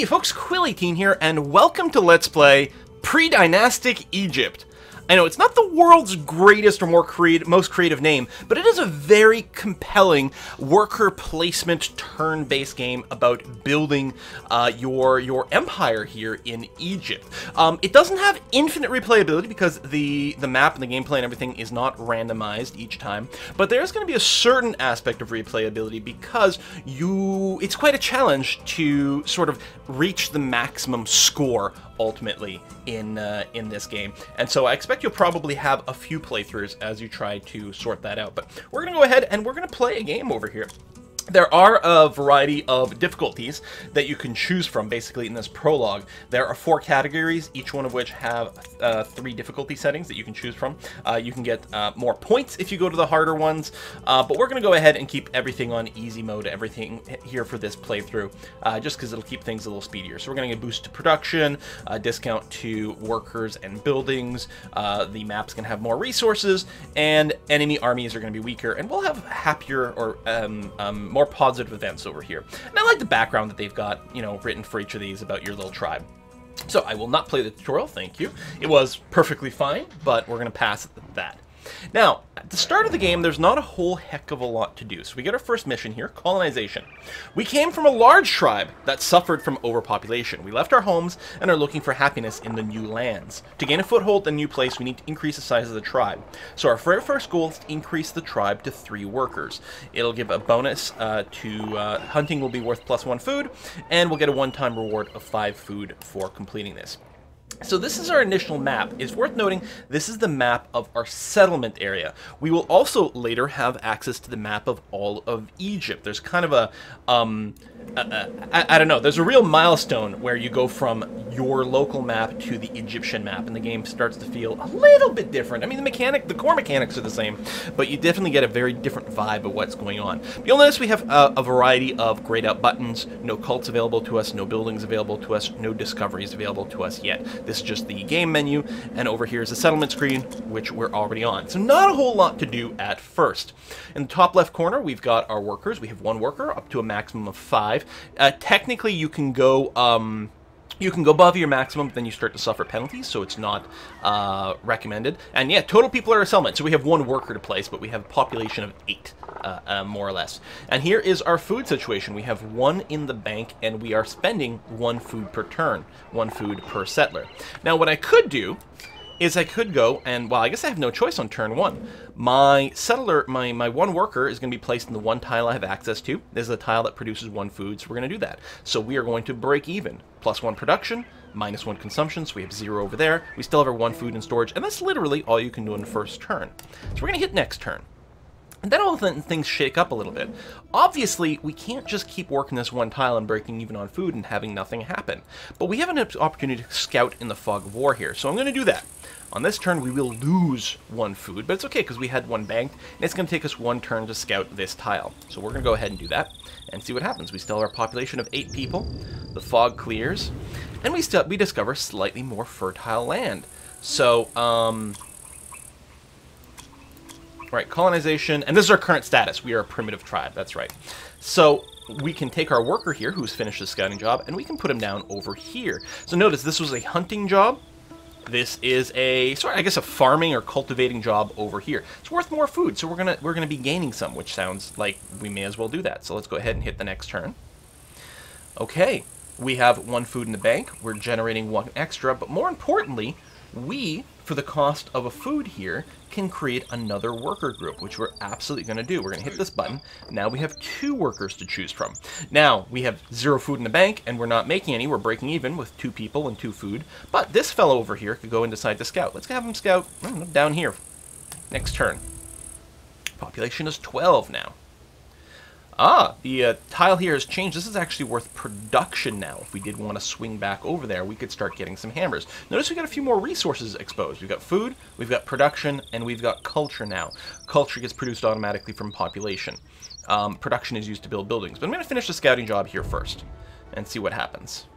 Hey folks, Quill18 here, and welcome to Let's Play Predynastic Egypt. I know it's not the world's greatest or most creative name, but it is a very compelling worker placement turn-based game about building your empire here in Egypt. It doesn't have infinite replayability because the map and the gameplay and everything is not randomized each time, but there's going to be a certain aspect of replayability because it's quite a challenge to sort of reach the maximum score ultimately in this game, and so I expect you'll probably have a few playthroughs as you try to sort that out. But we're gonna go ahead and we're gonna play a game over here. There are a variety of difficulties that you can choose from, basically, in this prologue. There are 4 categories, each one of which have 3 difficulty settings that you can choose from. You can get more points if you go to the harder ones, but we're going to go ahead and keep everything on easy mode, everything here for this playthrough, just because it'll keep things a little speedier. So we're going to get a boost to production, a discount to workers and buildings, the map's going to have more resources, and enemy armies are going to be weaker, and we'll have happier or more positive events over here. And I like the background that they've got, you know, written for each of these about your little tribe. So I will not play the tutorial, thank you. It was perfectly fine, but we're going to pass that. Now, at the start of the game, there's not a whole heck of a lot to do. So we get our first mission here, Colonization. We came from a large tribe that suffered from overpopulation. We left our homes and are looking for happiness in the new lands. To gain a foothold in a new place, we need to increase the size of the tribe. So our very first goal is to increase the tribe to 3 workers. It'll give a bonus to hunting will be worth +1 food, and we'll get a one-time reward of 5 food for completing this. So this is our initial map. It's worth noting this is the map of our settlement area. We will also later have access to the map of all of Egypt. There's kind of a I don't know, there's a real milestone where you go from your local map to the Egyptian map, and the game starts to feel a little bit different. I mean, the core mechanics are the same, but you definitely get a very different vibe of what's going on. But you'll notice we have a variety of grayed out buttons, no cults available to us, no buildings available to us, no discoveries available to us yet. This is just the game menu, and over here is the settlement screen, which we're already on. So not a whole lot to do at first. In the top left corner, we've got our workers. We have 1 worker up to a maximum of 5. Technically, you can go above your maximum, but then you start to suffer penalties, so it's not recommended. And yeah, total people are a settlement, so we have 1 worker to place, but we have a population of 8, more or less. And here is our food situation. We have 1 in the bank, and we are spending 1 food per turn, 1 food per settler. Now, what I could do is I could go and, well, I guess I have no choice on turn 1. My settler, my 1 worker is going to be placed in the 1 tile I have access to. This is a tile that produces 1 food, so we're going to do that. So we are going to break even. +1 production, -1 consumption, so we have 0 over there. We still have our 1 food in storage, and that's literally all you can do in the first turn. So we're going to hit next turn. And then all of things shake up a little bit. Obviously, we can't just keep working this 1 tile and breaking even on food and having nothing happen. But we have an opportunity to scout in the fog of war here, so I'm going to do that. On this turn, we will lose 1 food, but it's okay because we had 1 banked, and it's going to take us 1 turn to scout this tile. So we're going to go ahead and do that and see what happens. We still have our population of 8 people, the fog clears, and we discover slightly more fertile land. So, right, colonization, and this is our current status. We are a primitive tribe, that's right. So we can take our worker here, who's finished his scouting job, and we can put him down over here. So notice, this was a hunting job. This is a sort of, I guess, a farming or cultivating job over here. It's worth more food, so we're gonna be gaining some, which sounds like we may as well do that. So let's go ahead and hit the next turn. Okay, we have 1 food in the bank. We're generating 1 extra, but more importantly, we, for the cost of a food here, can create another worker group, which we're absolutely going to do. We're going to hit this button. Now we have 2 workers to choose from. Now, we have 0 food in the bank, and we're not making any. We're breaking even with 2 people and 2 food. But this fellow over here could go and decide to scout. Let's have him scout, I don't know, down here. Next turn. Population is 12 now. Ah, the tile here has changed. This is actually worth production now. If we did want to swing back over there, we could start getting some hammers. Notice we got a few more resources exposed. We've got food, we've got production, and we've got culture now. Culture gets produced automatically from population. Production is used to build buildings. But I'm going to finish the scouting job here first and see what happens.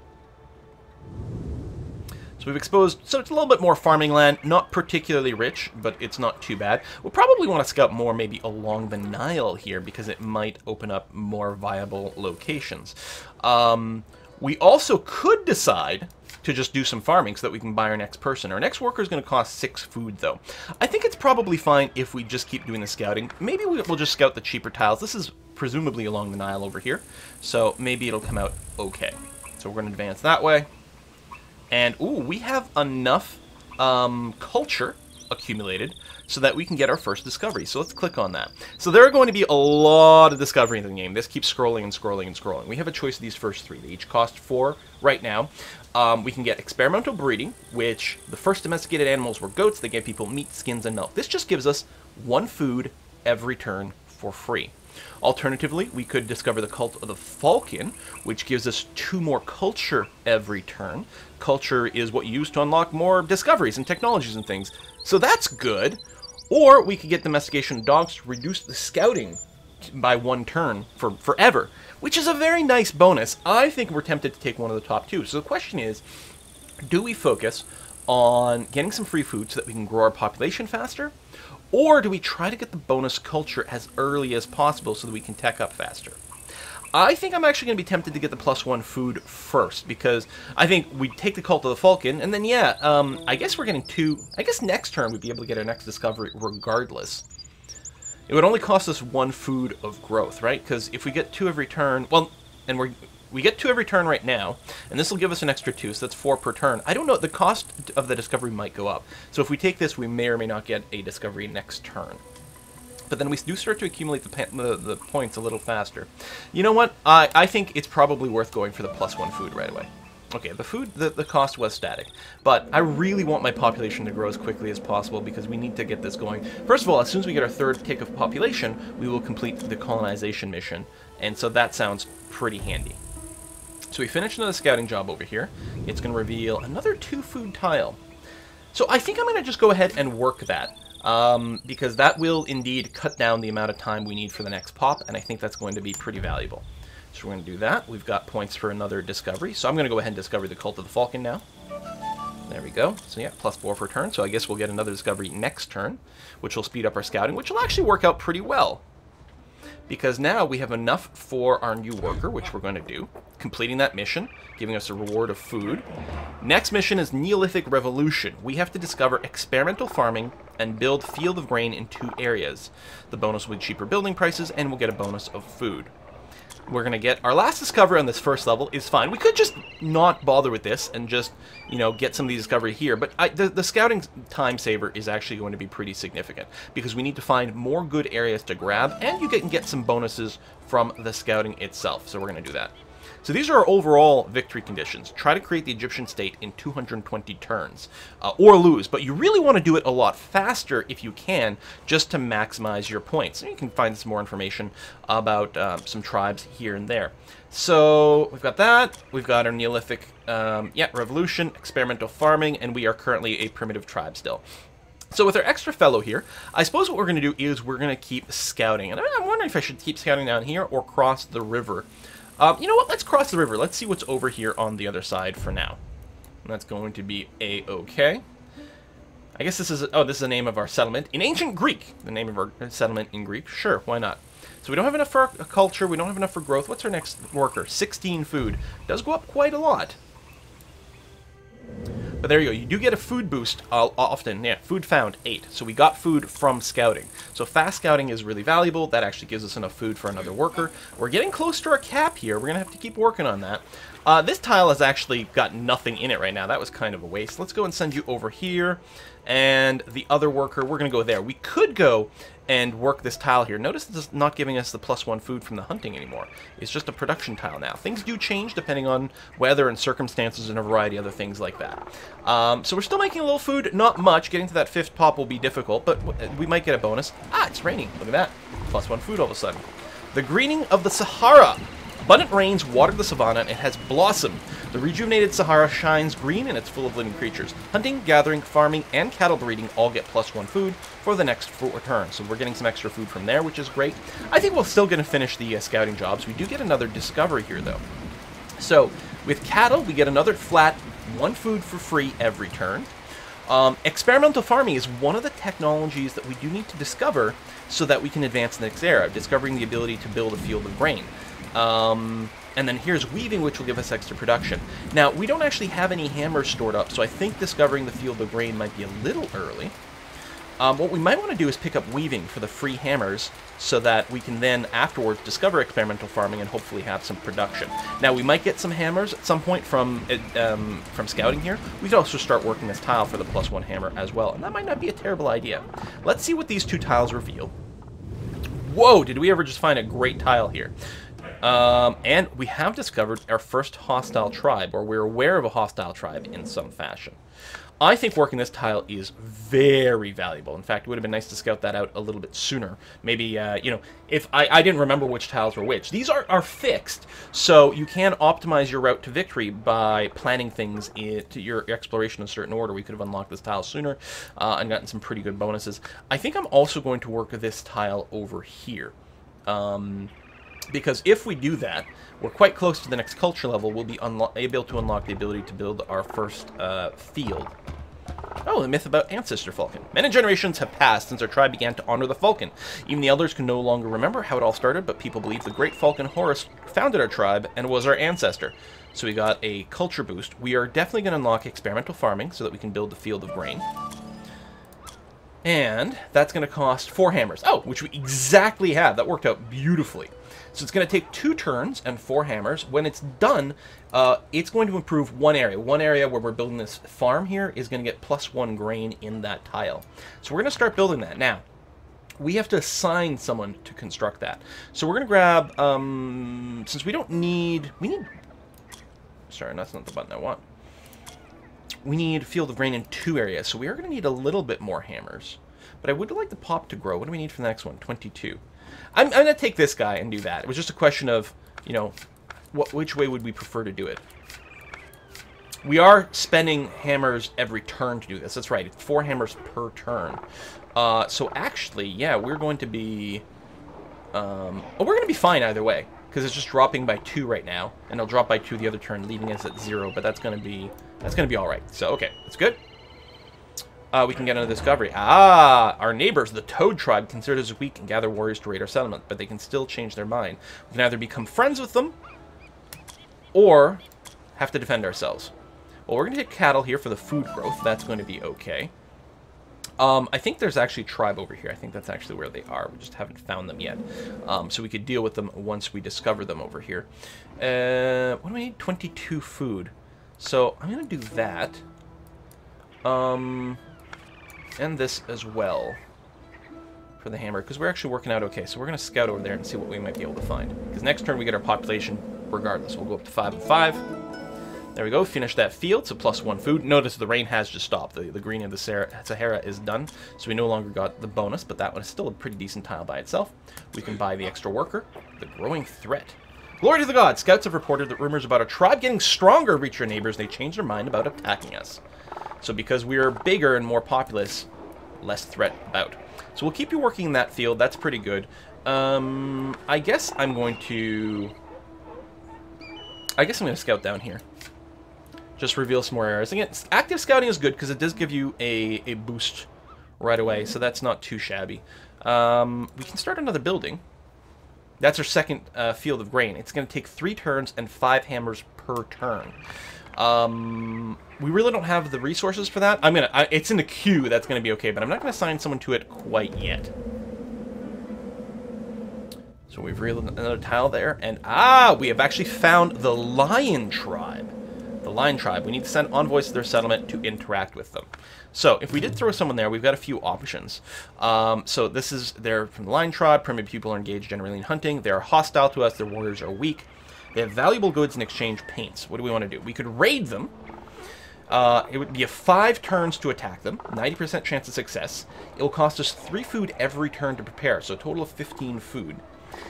So we've exposed, so it's a little bit more farming land, not particularly rich, but it's not too bad. We'll probably want to scout more maybe along the Nile here because it might open up more viable locations. We also could decide to just do some farming so that we can buy our next person. Our next worker is going to cost 6 food, though. I think it's probably fine if we just keep doing the scouting. Maybe we'll just scout the cheaper tiles. This is presumably along the Nile over here, so maybe it'll come out okay. So we're going to advance that way. And, ooh, we have enough culture accumulated so that we can get our first discovery. So let's click on that. So there are going to be a lot of discovery in the game. This keeps scrolling and scrolling and scrolling. We have a choice of these first 3. They each cost 4 right now. We can get experimental breeding, which the first domesticated animals were goats. They gave people meat, skins, and milk. This just gives us 1 food every turn for free. Alternatively, we could discover the cult of the falcon, which gives us 2 more culture every turn. Culture is what you use to unlock more discoveries and technologies and things. So that's good. Or we could get domestication of dogs to reduce the scouting by 1 turn for forever, which is a very nice bonus. I think we're tempted to take one of the top 2. So the question is, do we focus on getting some free food so that we can grow our population faster? Or do we try to get the bonus culture as early as possible so that we can tech up faster? I think I'm actually going to be tempted to get the +1 food first, because I think we take the Cult of the Falcon, and then, yeah, I guess we're getting 2... I guess next turn we'd be able to get our next discovery regardless. It would only cost us 1 food of growth, right? Because if we get 2 every turn... Well, and we get 2 every turn right now, and this will give us an extra 2, so that's 4 per turn. I don't know, the cost of the discovery might go up. So if we take this, we may or may not get a discovery next turn. But then we do start to accumulate the points a little faster. You know what? I think it's probably worth going for the +1 food right away. Okay, the food, the cost was static. But I really want my population to grow as quickly as possible because we need to get this going. First of all, as soon as we get our 3rd tick of population, we will complete the colonization mission. And so that sounds pretty handy. So we finished another scouting job over here. It's going to reveal another 2 food tile. So I think I'm going to just go ahead and work that. Because that will indeed cut down the amount of time we need for the next pop, and I think that's going to be pretty valuable. So we're going to do that. We've got points for another discovery, so I'm going to go ahead and discover the Cult of the Falcon now. There we go. So yeah, +4 per turn, so I guess we'll get another discovery next turn, which will speed up our scouting, which will actually work out pretty well. Because now we have enough for our new worker, which we're going to do. Completing that mission, giving us a reward of food. Next mission is Neolithic Revolution. We have to discover experimental farming and build field of grain in 2 areas. The bonus will be cheaper building prices, and we'll get a bonus of food. We're going to get our last discovery on this first level is fine. We could just not bother with this and just, you know, get some of these discovery here. But the scouting time saver is actually going to be pretty significant because we need to find more good areas to grab, and you can get some bonuses from the scouting itself. So we're going to do that. So these are our overall victory conditions. Try to create the Egyptian state in 220 turns, or lose. But you really want to do it a lot faster if you can, just to maximize your points. And you can find some more information about some tribes here and there. So we've got that. We've got our Neolithic revolution, experimental farming, and we are currently a primitive tribe still. So with our extra fellow here, I suppose what we're going to do is we're going to keep scouting. And I'm wondering if I should keep scouting down here or cross the river. You know what? Let's cross the river. Let's see what's over here on the other side for now. And that's going to be A-okay. I guess this is... Oh, this is the name of our settlement. In ancient Greek, the name of our settlement in Greek. Sure, why not? So we don't have enough for culture. We don't have enough for growth. What's our next worker? 16 food. Does go up quite a lot. But there you go. You do get a food boost often. Yeah, food found, 8. So we got food from scouting. So fast scouting is really valuable. That actually gives us enough food for another worker. We're getting close to our cap here. We're going to have to keep working on that. This tile has actually got nothing in it right now. That was kind of a waste. Let's go and send you over here. And the other worker, we're going to go there. We could go and work this tile here. Notice this is not giving us the +1 food from the hunting anymore. It's just a production tile now. Things do change depending on weather and circumstances and a variety of other things like that. So we're still making a little food, not much. Getting to that 5th pop will be difficult, but we might get a bonus. Ah, it's raining. Look at that. +1 food all of a sudden. The greening of the Sahara. Abundant rains watered the savanna and it has blossomed. The rejuvenated Sahara shines green and it's full of living creatures. Hunting, gathering, farming, and cattle breeding all get +1 food for the next 4 turns. So we're getting some extra food from there, which is great. I think we're still going to finish the scouting jobs. We do get another discovery here, though. So with cattle, we get another flat 1 food for free every turn. Experimental farming is one of the technologies that we do need to discover so that we can advance the next era, discovering the ability to build a field of grain. And then here's weaving, which will give us extra production. Now, we don't actually have any hammers stored up, so I think discovering the field of grain might be a little early. What we might want to do is pick up weaving for the free hammers, so that we can then afterwards discover experimental farming and hopefully have some production. Now, we might get some hammers at some point from scouting here. We could also start working this tile for the +1 hammer as well, and that might not be a terrible idea. Let's see what these two tiles reveal. Whoa, did we ever just find a great tile here? And we have discovered our first hostile tribe, or we're aware of a hostile tribe in some fashion. I think working this tile is very valuable. In fact, it would have been nice to scout that out a little bit sooner. Maybe, you know, if I didn't remember which tiles were which. These are fixed, so you can optimize your route to victory by planning things into your exploration in a certain order. We could have unlocked this tile sooner and gotten some pretty good bonuses. I think I'm also going to work this tile over here. Because if we do that, we're quite close to the next culture level. We'll be able to unlock the ability to build our first field. Oh, the myth about Ancestor Falcon. Many generations have passed since our tribe began to honor the Falcon. Even the elders can no longer remember how it all started, but people believe the great Falcon Horus founded our tribe and was our ancestor. So we got a culture boost. We are definitely going to unlock experimental farming so that we can build the field of grain. And that's going to cost 4 hammers. Oh, which we exactly have. That worked out beautifully. So it's going to take 2 turns and 4 hammers. When it's done, it's going to improve one area. One area where we're building this farm here is going to get +1 grain in that tile. So we're going to start building that. Now, we have to assign someone to construct that. So we're going to grab, since we don't need, sorry, that's not the button I want. We need Field of Grain in 2 areas, so we are going to need a little bit more hammers. But I would like the pop to grow. What do we need for the next one? 22. I'm going to take this guy and do that. It was just a question of, you know, which way would we prefer to do it? We are spending hammers every turn to do this. That's right. It's 4 hammers per turn. So actually, yeah, we're going to be... we're going to be fine either way, because it's just dropping by 2 right now, and it'll drop by 2 the other turn, leaving us at 0. But that's going to be all right. So okay, that's good. We can get another discovery. Ah, our neighbors, the Toad tribe, consider us weak and gather warriors to raid our settlement, but they can still change their mind. We can either become friends with them, or have to defend ourselves. Well, we're going to hit cattle here for the food growth. That's going to be okay. I think there's actually a tribe over here. I think that's actually where they are. We just haven't found them yet. So we could deal with them once we discover them over here. What do we need? 22 food. So I'm going to do that. And this as well for the hammer, because we're actually working out okay. So we're going to scout over there and see what we might be able to find. Because next turn we get our population regardless. We'll go up to 5 and 5. There we go. Finish that field, so +1 food. Notice the rain has just stopped. The green of the Sahara is done, so we no longer got the bonus, but that one is still a pretty decent tile by itself. We can buy the extra worker, the growing threat. Glory to the gods! Scouts have reported that rumors about a tribe getting stronger reach your neighbors, and they change their mind about attacking us. So because we're bigger and more populous, less threat about. So we'll keep you working in that field. That's pretty good. I guess I'm going to scout down here. Just reveal some more areas. Again, active scouting is good because it does give you a boost right away, so that's not too shabby. We can start another building. That's our second field of grain. It's going to take 3 turns and 5 hammers per turn. We really don't have the resources for that. It's in the queue. That's going to be okay, but I'm not going to assign someone to it quite yet. So we've revealed another tile there, and we have actually found the Lion Tribe. The Lion Tribe. We need to send envoys to their settlement to interact with them. So if we did throw someone there, we've got a few options. So they're from the Lion Tribe. Primitive people are engaged generally in hunting. They are hostile to us. Their warriors are weak. They have valuable goods in exchange paints. What do we want to do? We could raid them. It would be a 5 turns to attack them. 90% chance of success. It will cost us 3 food every turn to prepare, so a total of 15 food.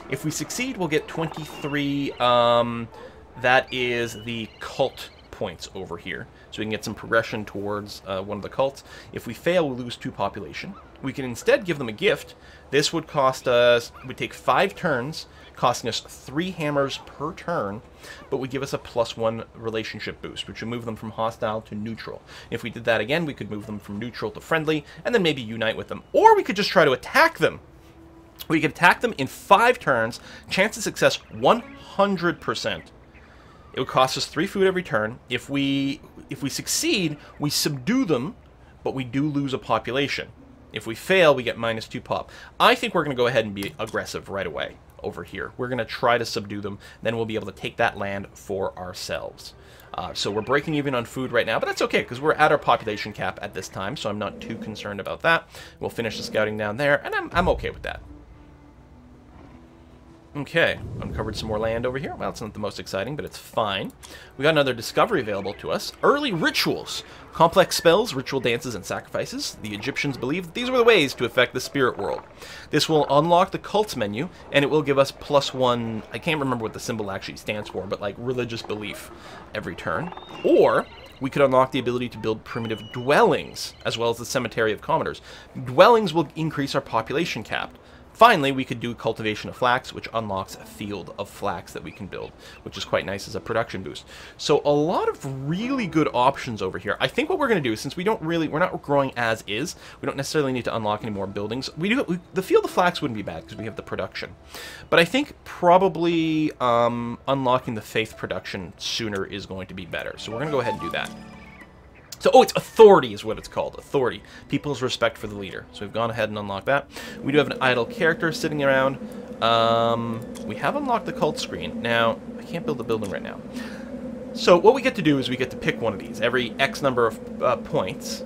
If we succeed, we'll get 23, that is the cult points over here. So we can get some progression towards one of the cults. If we fail, we lose 2 population. We can instead give them a gift. This would cost us, would take 5 turns, costing us 3 hammers per turn, but would give us a +1 relationship boost, which would move them from hostile to neutral. If we did that again, we could move them from neutral to friendly, and then maybe unite with them. Or we could just try to attack them. We can attack them in 5 turns. Chance of success 100%. It would cost us 3 food every turn. If we succeed, we subdue them, but we do lose a population. If we fail, we get -2 pop. I think we're going to go ahead and be aggressive right away over here. We're going to try to subdue them. Then we'll be able to take that land for ourselves. So we're breaking even on food right now, but that's okay, because we're at our population cap at this time, so I'm not too concerned about that. We'll finish the scouting down there, and I'm okay with that. Okay, uncovered some more land over here. Well, it's not the most exciting, but it's fine. We got another discovery available to us. Early rituals. Complex spells, ritual dances, and sacrifices. The Egyptians believed that these were the ways to affect the spirit world. This will unlock the cults menu, and it will give us +1, I can't remember what the symbol actually stands for, but like religious belief every turn. Or we could unlock the ability to build primitive dwellings, as well as the Cemetery of Commoners. Dwellings will increase our population cap. Finally, we could do Cultivation of Flax, which unlocks a field of flax that we can build, which is quite nice as a production boost. So a lot of really good options over here. I think what we're going to do, since we're not growing as is, we don't necessarily need to unlock any more buildings. The field of flax wouldn't be bad because we have the production. But I think probably unlocking the faith production sooner is going to be better. So we're going to go ahead and do that. So, oh, it's authority is what it's called. Authority. People's respect for the leader. So we've gone ahead and unlocked that. We do have an idle character sitting around. We have unlocked the cult screen. Now, I can't build a building right now. So what we get to do is we get to pick one of these. Every X number of points,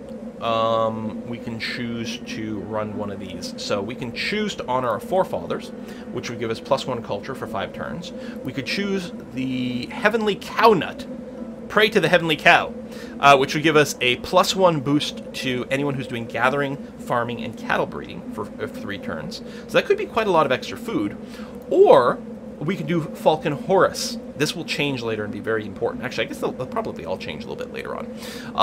we can choose to run one of these. So we can choose to honor our forefathers, which would give us +1 culture for 5 turns. We could choose the heavenly cow nut. Pray to the heavenly cow, which would give us a +1 boost to anyone who's doing gathering, farming, and cattle breeding for 3 turns. So that could be quite a lot of extra food. Or we could do Falcon Horus. This will change later and be very important. Actually, I guess they'll probably all change a little bit later on.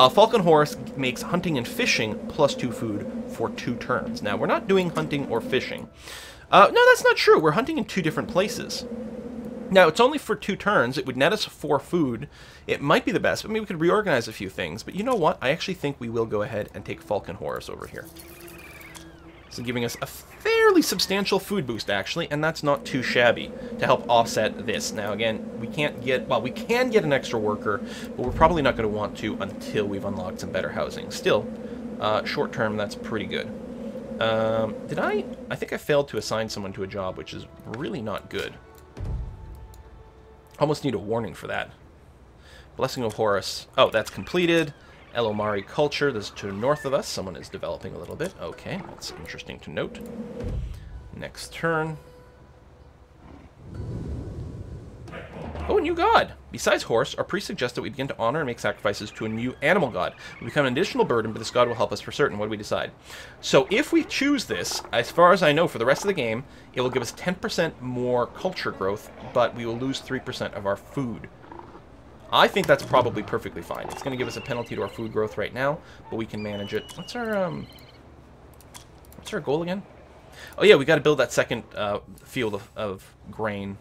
Falcon Horus makes hunting and fishing +2 food for 2 turns. Now, we're not doing hunting or fishing. No, that's not true. We're hunting in 2 different places. Now, it's only for 2 turns. It would net us 4 food. It might be the best, but maybe we could reorganize a few things. But you know what? I actually think we will go ahead and take Falcon Horus over here. So giving us a fairly substantial food boost, actually, and that's not too shabby to help offset this. Now, again, we can't get... Well, we can get an extra worker, but we're probably not going to want to until we've unlocked some better housing. Still, short term, that's pretty good. I think I failed to assign someone to a job, which is really not good. Almost need a warning for that. Blessing of Horus. Oh, that's completed. El Omari culture. This is to the north of us. Someone is developing a little bit. Okay, that's interesting to note. Next turn. Oh, a new god. Besides Horus, our priests suggest that we begin to honor and make sacrifices to a new animal god. We become an additional burden, but this god will help us for certain. What do we decide? So if we choose this, as far as I know, for the rest of the game, it will give us 10% more culture growth, but we will lose 3% of our food. I think that's probably perfectly fine. It's going to give us a penalty to our food growth right now, but we can manage it. What's our goal again? Oh yeah, we got to build that second field of grain.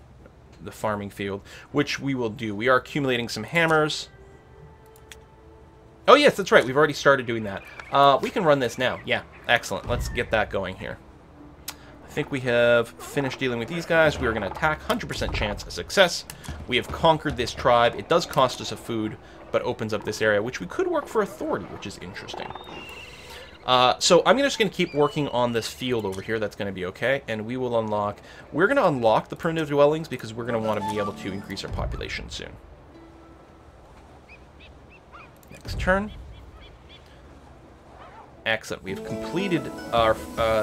The farming field, which we will do. We are accumulating some hammers. Oh yes, that's right. We've already started doing that. We can run this now. Yeah, excellent. Let's get that going here. I think we have finished dealing with these guys. We are going to attack. 100% chance of success. We have conquered this tribe. It does cost us a food, but opens up this area, which we could work for authority, which is interesting. So I'm just going to keep working on this field over here. That's going to be okay. And we will unlock... We're going to unlock the primitive dwellings because we're going to want to be able to increase our population soon. Next turn. Excellent. We've completed our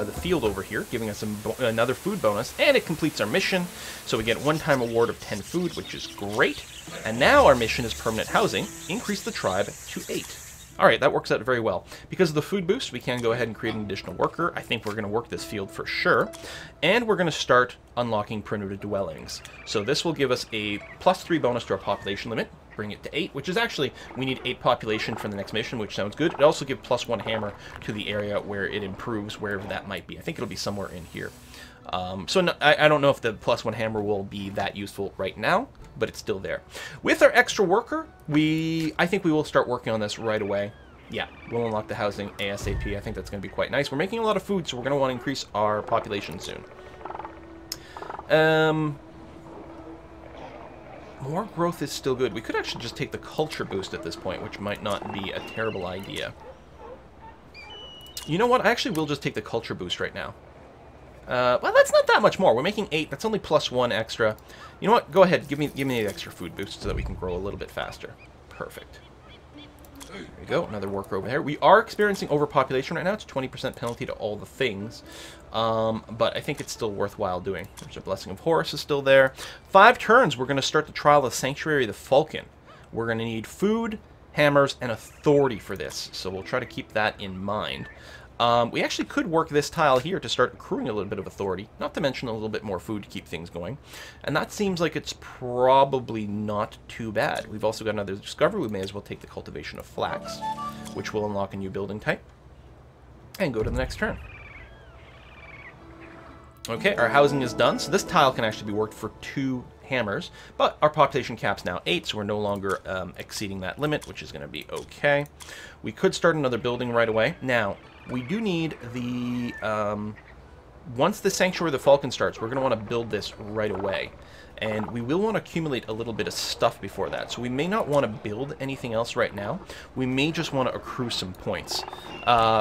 the field over here, giving us another food bonus, and it completes our mission. So we get one-time award of 10 food, which is great. And now our mission is permanent housing. Increase the tribe to 8. Alright, that works out very well. Because of the food boost, we can go ahead and create an additional worker. I think we're going to work this field for sure. And we're going to start unlocking primitive dwellings. So this will give us a +3 bonus to our population limit, bring it to 8, which is actually, we need 8 population for the next mission, which sounds good. It also gives +1 hammer to the area where it improves, wherever that might be. I think it'll be somewhere in here. I don't know if the +1 hammer will be that useful right now, but it's still there. With our extra worker, I think we will start working on this right away. Yeah, we'll unlock the housing ASAP. I think that's going to be quite nice. We're making a lot of food, so we're going to want to increase our population soon. More growth is still good. We could actually just take the culture boost at this point, which might not be a terrible idea. You know what? I actually will just take the culture boost right now. Well, that's not that much more. We're making 8. That's only +1 extra. You know what? Go ahead. Give me the extra food boost so that we can grow a little bit faster. Perfect. There we go. Another worker over here. We are experiencing overpopulation right now. It's 20% penalty to all the things. But I think it's still worthwhile doing. There's a Blessing of Horus is still there. 5 turns, we're going to start the trial of Sanctuary of the Falcon. We're going to need food, hammers, and authority for this. So we'll try to keep that in mind. We actually could work this tile here to start accruing a little bit of authority, not to mention a little bit more food to keep things going. And that seems like it's probably not too bad. We've also got another discovery. We may as well take the Cultivation of Flax, which will unlock a new building type, and go to the next turn. Okay, our housing is done, so this tile can actually be worked for 2 hammers, but our population cap's now 8, so we're no longer exceeding that limit, which is going to be okay. We could start another building right away. Now, we do need the... once the Sanctuary of the Falcon starts, we're going to want to build this right away. And we will want to accumulate a little bit of stuff before that. So we may not want to build anything else right now. We may just want to accrue some points.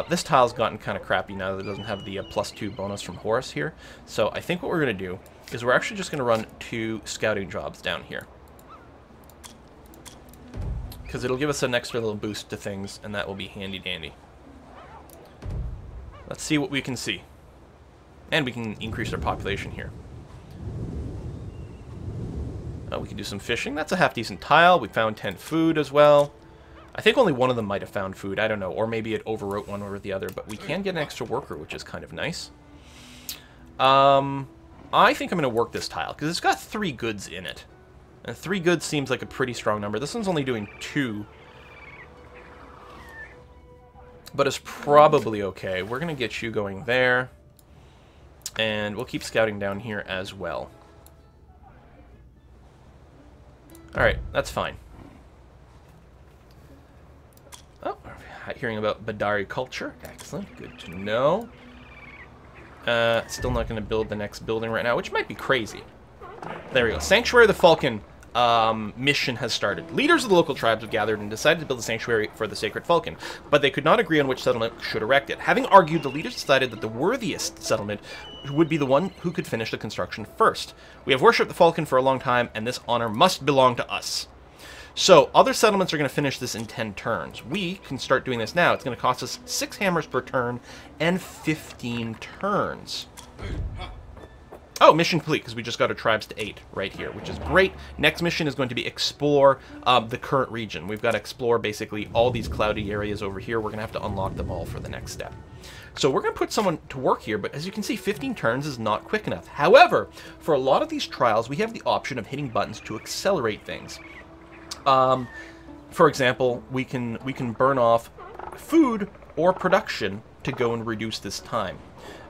This tile's gotten kind of crappy now that it doesn't have the +2 bonus from Horus here. So I think what we're going to do is we're actually just going to run 2 scouting jobs down here. Because it'll give us an extra little boost to things, and that will be handy dandy. Let's see what we can see. And we can increase our population here. We can do some fishing. That's a half-decent tile. We found 10 food as well. I think only one of them might have found food. I don't know. Or maybe it overwrote one over the other. But we can get an extra worker, which is kind of nice. I think I'm going to work this tile, because it's got 3 goods in it. And 3 goods seems like a pretty strong number. This one's only doing 2. But it's probably okay. We're going to get you going there. And we'll keep scouting down here as well. Alright, that's fine. Oh, hearing about Badari culture. Excellent, good to know. Still not going to build the next building right now, which might be crazy. There we go. Sanctuary of the Falcon mission has started. Leaders of the local tribes have gathered and decided to build a sanctuary for the Sacred Falcon, but they could not agree on which settlement should erect it. Having argued, the leaders decided that the worthiest settlement would be the one who could finish the construction first. We have worshipped the Falcon for a long time, and this honor must belong to us. So, other settlements are going to finish this in 10 turns. We can start doing this now. It's going to cost us 6 hammers per turn and 15 turns. Oh, mission complete, because we just got our tribes to 8 right here, which is great. Next mission is going to be explore the current region. We've got to explore basically all these cloudy areas over here. We're going to have to unlock them all for the next step. So we're going to put someone to work here, but as you can see, 15 turns is not quick enough. However, for a lot of these trials, we have the option of hitting buttons to accelerate things. For example, we can burn off food or production to go and reduce this time.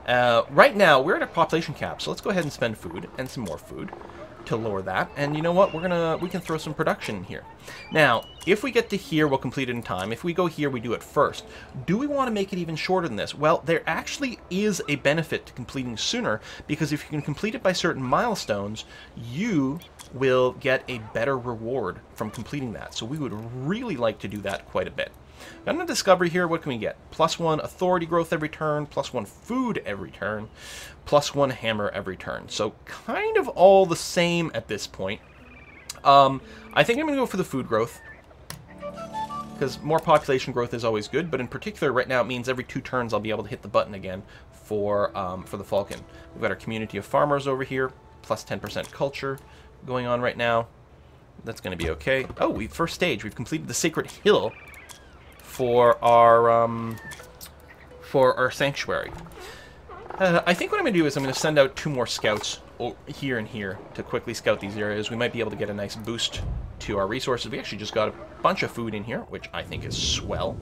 Right now, we're at a population cap, so let's go ahead and spend food and some more food to lower that. And you know what? We can throw some production in here. Now, if we get to here, we'll complete it in time. If we go here, we do it first. Do we want to make it even shorter than this? Well, there actually is a benefit to completing sooner, because if you can complete it by certain milestones, you will get a better reward from completing that. So we would really like to do that quite a bit. Got a discovery here. What can we get? +1 authority growth every turn, +1 food every turn, +1 hammer every turn. So kind of all the same at this point. I think I'm going to go for the food growth, because more population growth is always good, but in particular right now it means every 2 turns I'll be able to hit the button again for the Falcon. We've got our community of farmers over here, plus 10% culture going on right now. That's going to be okay. Oh, first stage. We've completed the Sacred Hill for our sanctuary. I think what I'm going to do is I'm going to send out 2 more scouts here and here to quickly scout these areas. We might be able to get a nice boost to our resources. We actually just got a bunch of food in here, which I think is swell.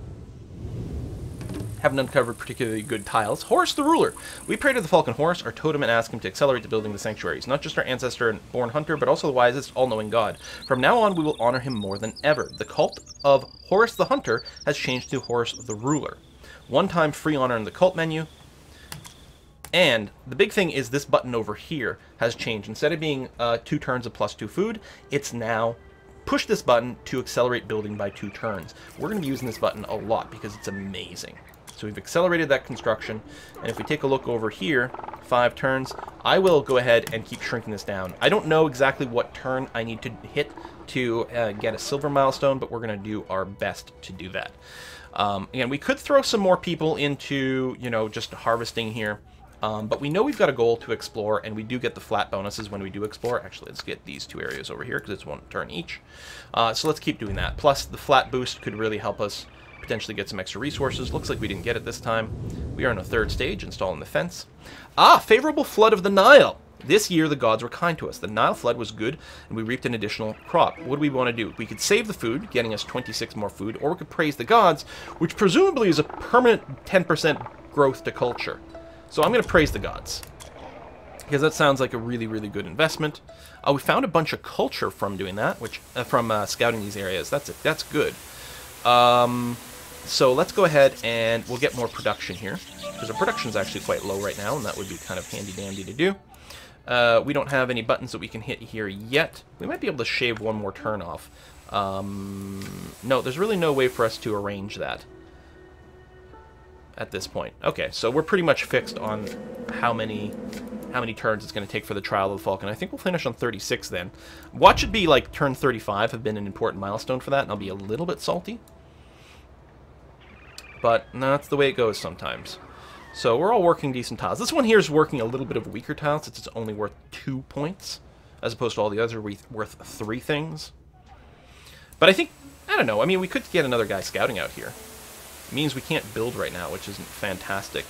Haven't uncovered particularly good tiles. Horus the Ruler. We pray to the Falcon Horus, our totem, and ask him to accelerate the building of the sanctuaries. Not just our ancestor and born hunter, but also the wisest, all-knowing god. From now on, we will honor him more than ever. The cult of Horus the Hunter has changed to Horus the Ruler. One-time free honor in the cult menu. And the big thing is this button over here has changed. Instead of being 2 turns of +2 food, it's now push this button to accelerate building by 2 turns. We're going to be using this button a lot because it's amazing. So we've accelerated that construction, and if we take a look over here, 5 turns, I will go ahead and keep shrinking this down. I don't know exactly what turn I need to hit to get a silver milestone, but we're going to do our best to do that. Again, we could throw some more people into, you know, just harvesting here, but we know we've got a goal to explore, and we do get the flat bonuses when we do explore. Actually, let's get these 2 areas over here because it's 1 turn each. So let's keep doing that. Plus, the flat boost could really help us potentially get some extra resources. Looks like we didn't get it this time. We are in a 3rd stage, installing the fence. Favorable flood of the Nile. This year, the gods were kind to us. The Nile flood was good, and we reaped an additional crop. What do we want to do? We could save the food, getting us 26 more food, or we could praise the gods, which presumably is a permanent 10% growth to culture. So I'm going to praise the gods, because that sounds like a really, really good investment. We found a bunch of culture from doing that, which from scouting these areas. That's good. So let's go ahead and we'll get more production here, because our production is actually quite low right now, and that would be kind of handy-dandy to do. We don't have any buttons that we can hit here yet. We might be able to shave 1 more turn off. No, there's really no way for us to arrange that at this point. Okay, so we're pretty much fixed on how many turns it's going to take for the Trial of the Falcon. I think we'll finish on 36 then. Watch it be like turn 35 have been an important milestone for that, and I'll be a little bit salty. But no, that's the way it goes sometimes. So we're all working decent tiles. This one here is working a little bit of a weaker tile since it's only worth 2 points, as opposed to all the others are worth 3 things. But I think, I don't know, I mean, we could get another guy scouting out here. It means we can't build right now, which isn't fantastic.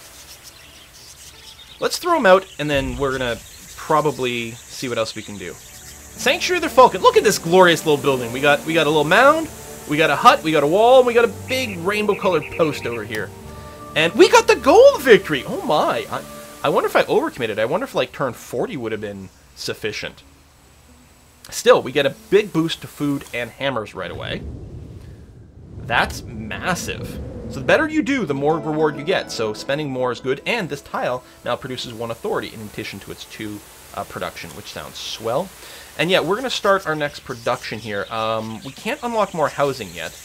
Let's throw him out, and then we're going to probably see what else we can do. Sanctuary of the Falcon. Look at this glorious little building. We got a little mound, we got a hut, we got a wall, and we got a big rainbow-colored post over here. And we got the gold victory! Oh my! I wonder if I overcommitted. I wonder if like turn 40 would have been sufficient. Still, we get a big boost to food and hammers right away. That's massive. So the better you do, the more reward you get. So spending more is good, and this tile now produces 1 authority in addition to its 2 production, which sounds swell. And yeah, we're going to start our next production here. We can't unlock more housing yet.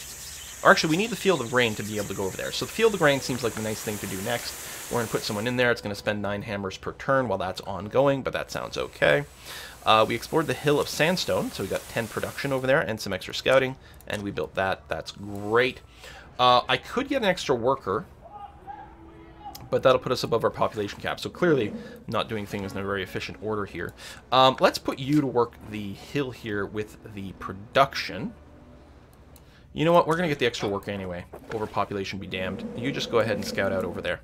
Or actually, we need the Field of Grain to be able to go over there. So the Field of Grain seems like the nice thing to do next. We're going to put someone in there. It's going to spend 9 hammers per turn while that's ongoing, but that sounds okay. We explored the Hill of Sandstone, so we got 10 production over there and some extra scouting, and we built that. That's great. I could get an extra worker, but that'll put us above our population cap, so clearly not doing things in a very efficient order here. Let's put you to work the hill here with the production. You know what? We're going to get the extra worker anyway. Overpopulation be damned. You just go ahead and scout out over there.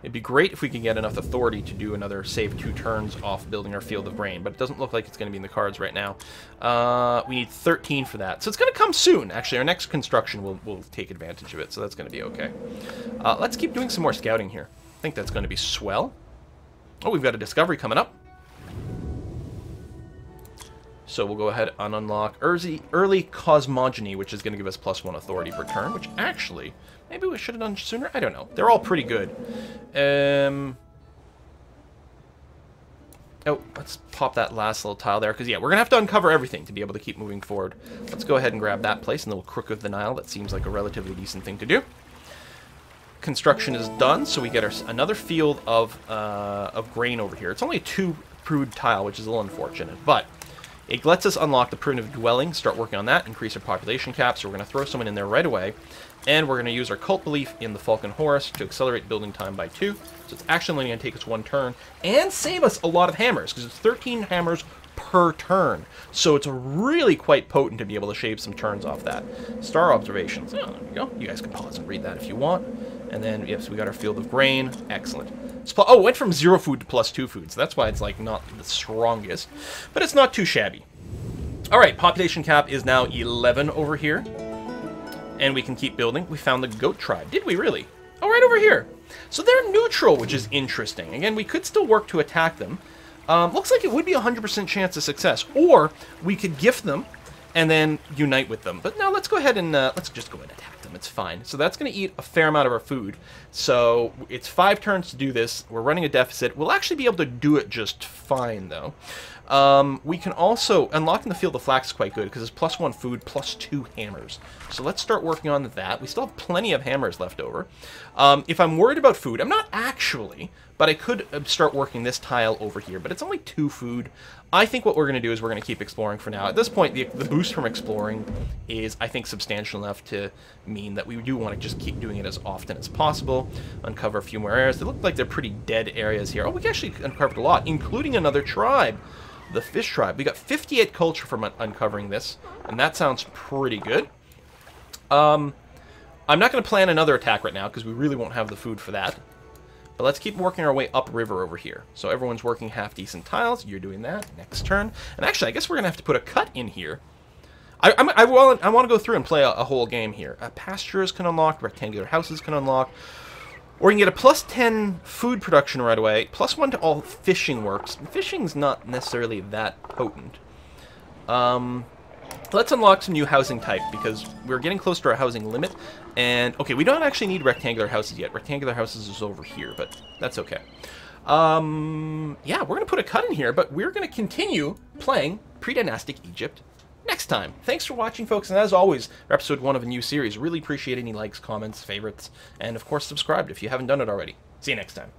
It'd be great if we could get enough authority to do another save 2 turns off building our Field of Grain, but it doesn't look like it's going to be in the cards right now. We need 13 for that, so it's going to come soon. Actually, our next construction will take advantage of it, so that's going to be okay. Let's keep doing some more scouting here. I think that's going to be swell. Oh, we've got a discovery coming up. So we'll go ahead and unlock early cosmogony, which is going to give us +1 authority per turn, which actually, maybe we should have done sooner? I don't know. They're all pretty good. Oh, let's pop that last little tile there, because yeah, we're going to have to uncover everything to be able to keep moving forward. Let's go ahead and grab that place in the little crook of the Nile. That seems like a relatively decent thing to do. Construction is done, so we get another field of grain over here. It's only a 2-prude tile, which is a little unfortunate, but it lets us unlock the primitive dwelling, start working on that, increase our population cap, so we're going to throw someone in there right away. And we're going to use our cult belief in the Falcon Horus to accelerate building time by 2. So it's actually only going to take us 1 turn and save us a lot of hammers, because it's 13 hammers per turn. So it's really quite potent to be able to shave some turns off that. Star observations. Oh, there we go. You guys can pause and read that if you want. And then, yes, we got our Field of Grain. Excellent. Oh, it went from 0 food to +2 food, so that's why it's like not the strongest. But it's not too shabby. Alright, population cap is now 11 over here. And we can keep building. We found the goat tribe. Did we really? Oh, right over here. So they're neutral, which is interesting. Again, we could still work to attack them. Looks like it would be a 100% chance of success. Or we could gift them and then unite with them. But no, let's go ahead and let's just go ahead and attack them. It's fine. So that's going to eat a fair amount of our food. So it's 5 turns to do this. We're running a deficit. We'll actually be able to do it just fine, though. We can also, unlocking the Field of Flax is quite good, because it's +1 food, +2 hammers. So let's start working on that. We still have plenty of hammers left over. If I'm worried about food, I'm not actually, but I could start working this tile over here, but it's only 2 food. I think what we're going to do is we're going to keep exploring for now. At this point, the boost from exploring is, I think, substantial enough to mean that we do want to just keep doing it as often as possible. Uncover a few more areas. They look like they're pretty dead areas here. Oh, we actually uncovered a lot, including another tribe. The fish tribe. We got 58 culture from uncovering this, and that sounds pretty good. I'm not going to plan another attack right now, because we really won't have the food for that. But let's keep working our way upriver over here. So everyone's working half-decent tiles. You're doing that. Next turn. And actually, I guess we're going to have to put a cut in here. I want to go through and play a whole game here. Pastures can unlock. Rectangular houses can unlock. Or you can get a +10 food production right away. +1 to all fishing works. Fishing's not necessarily that potent. Let's unlock some new housing type, because we're getting close to our housing limit. And, okay, we don't actually need rectangular houses yet. Rectangular houses is over here, but that's okay. Yeah, we're going to put a cut in here, but we're going to continue playing Predynastic Egypt next time. Thanks for watching, folks, and as always, for episode 1 of a new series, really appreciate any likes, comments, favorites, and, of course, subscribe if you haven't done it already. See you next time.